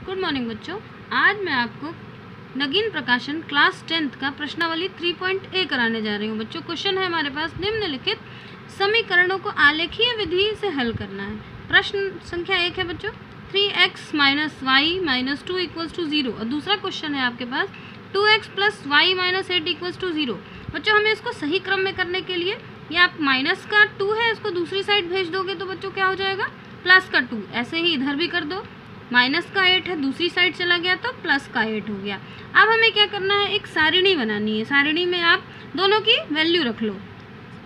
Good morning बच्चों। आज मैं आपको नगीन प्रकाशन क्लास 10th का प्रश्नावली 3.A कराने जा रही हूँ। बच्चों क्वेश्चन है हमारे पास, निम्नलिखित समीकरणों को आलेखीय विधि से हल करना है। प्रश्न संख्या 1 है बच्चों 3x - y - 2 = 0 और दूसरा क्वेश्चन है आपके पास 2x + y - 8 = 0। बच्चों हमें इसको सही क्रम में करने के लिए ये आप माइनस का 2 है इसको दूसरी साइड भेज दोगे तो बच्चों क्या हो जाएगा प्लस का 2। ऐसे ही इधर भी कर दो, माइनस का 8 है दूसरी साइड चला गया तो प्लस का 8 हो गया। अब हमें क्या करना है, एक सारिणी बनानी है। सारिणी में आप दोनों की वैल्यू रख लो,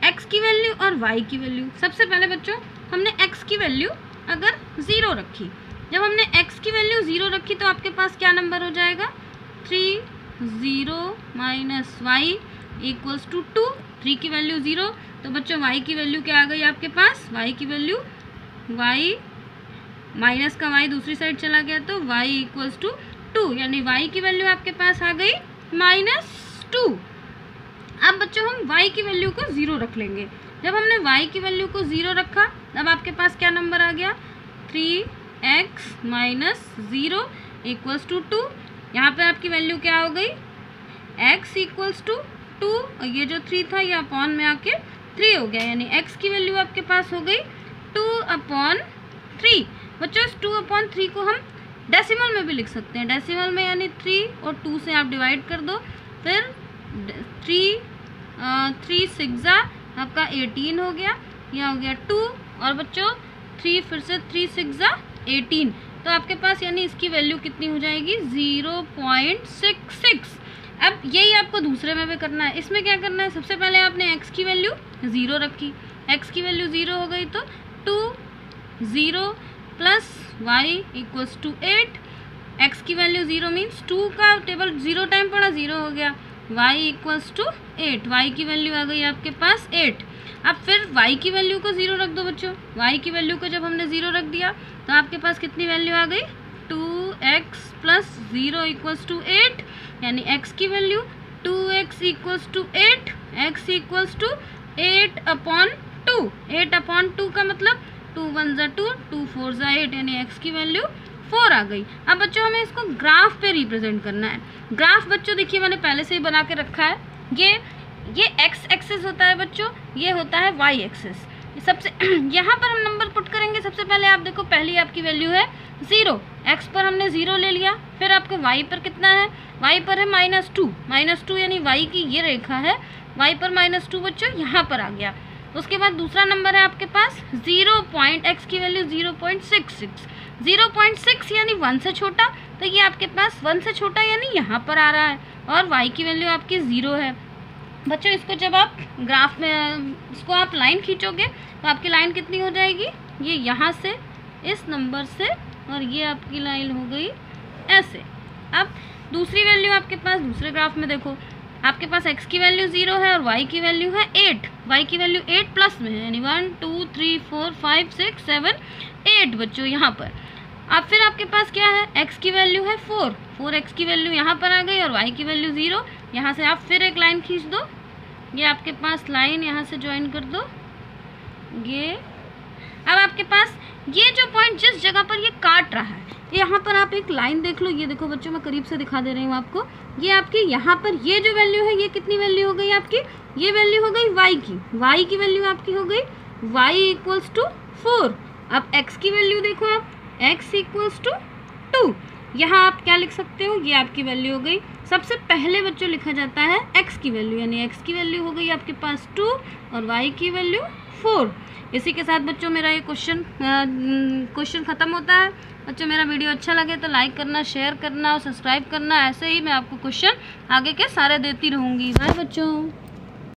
x की वैल्यू और y की वैल्यू। सबसे पहले बच्चों हमने x की वैल्यू अगर 0 रखी, जब हमने x की वैल्यू 0 रखी तो आपके पास क्या नंबर हो जाएगा 3 0 - y = 2। 3 की वैल्यू 0 तो बच्चों y की वैल्यू क्या आ गई आपके पास, y की वैल्यू y माइनस का y दूसरी साइड चला गया तो y = 2, यानी y की वैल्यू आपके पास आ गई -2। अब बच्चों हम y की वैल्यू को 0 रख लेंगे। जब हमने y की वैल्यू को 0 रखा तब आपके पास क्या नंबर आ गया 3x - 0 = 2। यहाँ पे आपकी वैल्यू क्या हो गई x = 2 और ये जो 3 था ये अपॉन में आके 3 हो गया, यानी x की वैल्यू आपके पास हो गई 2/3। बच्चों इस 2/3 को हम डेसिमल में भी लिख सकते हैं। डेसिमल में यानी 3 और 2 से आप डिवाइड कर दो, फिर 3 6 आपका 18 हो गया, यह हो गया 2 और बच्चों 3 फिर से 3 6 18 तो आपके पास यानी इसकी वैल्यू कितनी हो जाएगी 0.66। अब यही आपको दूसरे में भी करना है। इसमें क्या करना है, सबसे पहले आपने x की वैल्यू 0 रखी, x की वैल्यू 0 हो गई तो 2 0 + y = 8। x की वैल्यू 0 मीन्स 2 का टेबल 0 टाइम पड़ा 0 हो गया, y = 8। y की वैल्यू आ गई आपके पास 8। अब फिर y की वैल्यू को 0 रख दो बच्चों। y की वैल्यू को जब हमने 0 रख दिया तो आपके पास कितनी वैल्यू आ गई 2x + 0 = 8, यानी x की वैल्यू 2x = 8, x = 8/2। 8/2 का मतलब 2 1 = 2, 2 4 = 8, यानी x की वैल्यू 4 आ गई। अब बच्चों हमें इसको ग्राफ पे रिप्रेजेंट करना है। ग्राफ बच्चों देखिए मैंने पहले से ही बना के रखा है। ये x एक्सिस होता है बच्चों, ये होता है y एक्सिस। सबसे यहाँ पर हम नंबर पुट करेंगे। सबसे पहले आप देखो पहली आपकी वैल्यू है 0, x पर हमने 0 ले लिया, फिर आपके y पर कितना है, y पर है -2 यानी y की ये रेखा है, y पर -2 बच्चों यहाँ पर आ गया। उसके बाद दूसरा नंबर है आपके पास 0. x की वैल्यू 0.66, 0.6 यानी 1 से छोटा, तो ये आपके पास 1 से छोटा यानी यहाँ पर आ रहा है, और y की वैल्यू आपकी 0 है। बच्चों इसको जब आप ग्राफ में इसको आप लाइन खींचोगे तो आपकी लाइन कितनी हो जाएगी, ये यहाँ से इस नंबर से, और ये आपकी लाइन हो गई ऐसे। अब दूसरी वैल्यू आपके पास दूसरे ग्राफ में देखो, आपके पास x की वैल्यू 0 है और y की वैल्यू है 8। y की वैल्यू 8 प्लस में है, यानी 1 2 3 4 5 6 7 8 बच्चों यहाँ पर। अब फिर आपके पास क्या है, x की वैल्यू है 4x की वैल्यू यहाँ पर आ गई और y की वैल्यू 0। यहाँ से आप फिर एक लाइन खींच दो, ये आपके पास लाइन यहाँ से ज्वाइन कर दो ये। अब आपके पास ये जो पॉइंट जिस जगह पर ये काट रहा है, यहाँ पर आप एक लाइन देख लो। ये देखो बच्चों मैं करीब से दिखा दे रही हूँ आपको, ये आपकी यहाँ पर ये जो वैल्यू है ये कितनी वैल्यू हो गई आपकी, ये वैल्यू हो गई y की वैल्यू आपकी हो गई y = 4। अब x की वैल्यू देखो आप, x = 2। यहाँ आप क्या लिख सकते हो, ये आपकी वैल्यू हो गई। सबसे पहले बच्चों लिखा जाता है x की वैल्यू, यानी x की वैल्यू हो गई आपके पास 2 और y की वैल्यू 4। इसी के साथ बच्चों मेरा ये क्वेश्चन ख़त्म होता है। बच्चों मेरा वीडियो अच्छा लगे तो लाइक करना, शेयर करना और सब्सक्राइब करना। ऐसे ही मैं आपको क्वेश्चन आगे के सारे देती रहूँगी। बाय बच्चों।